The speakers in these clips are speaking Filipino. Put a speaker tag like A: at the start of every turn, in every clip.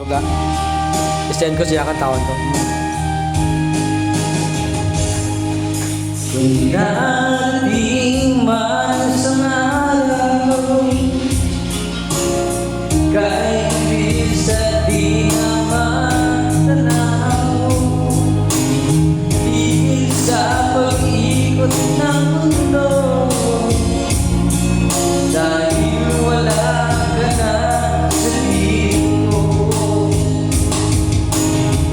A: Baga, i-send ko siya kang taon to. Kung dating man sa araw, kahit bisa di naman tanaw, di sa pag-ikot ng mundo, dahil wala ka na sa piling ko.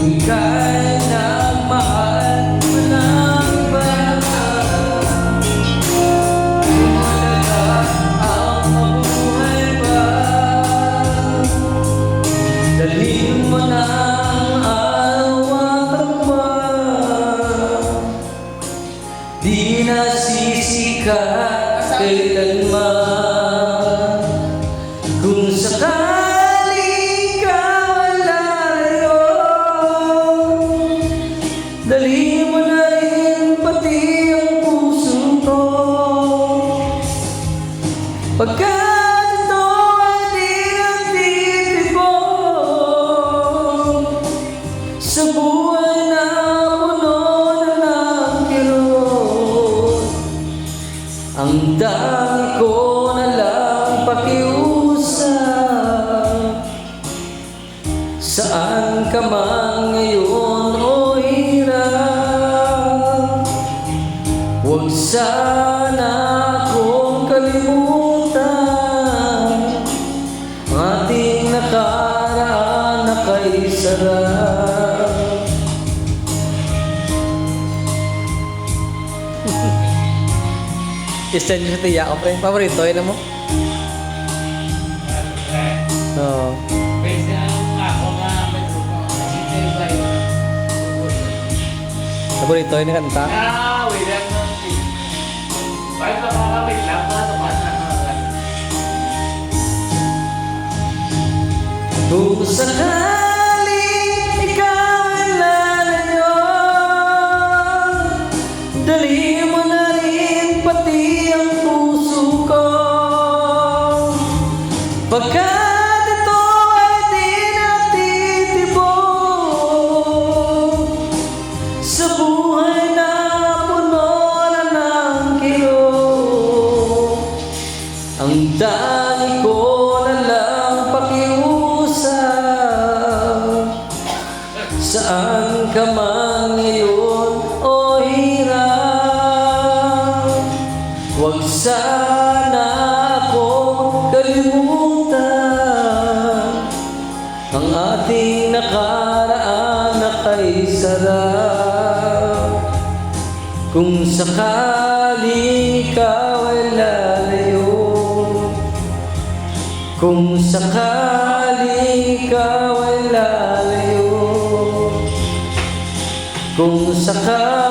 A: Ika'y nagmahal mo ng iba, lumalaga ang mabuhay pa. Dalhin mo na ang araw di nasisikat kailanman. Kung sakali ka lalayo, dalhin mo na rin pati ang puso ko. Pagkat ito ay di nagtitipon sa buhay na puno na ng kirot, ang dami ko na lang pakiusap. Saan ka man ngayon o hirap, huwag sana akong kalimutan ang ating nakaraan na kay sarap. I-send nyo sa tiya ko, pre. Paborito, yun mo? Oo. Paborito, yun yung kanta?
B: wait lang natin. Bakit makakawait lang?
A: Kung sakaling ikaw ay lalayo, dalhin mo na rin pati ang puso ko. Pagkat ito ay di natitibok sa buhay na puno na ng kirot, ang dami ko na lang pakiusap. Saan ka man ngayon o hirap, huwag sana akong kalimutan ang ating nakaraan na kay sarap. Kung sakali ikaw ay lalayo, kung sakali ikaw ay lalayo, kung sakali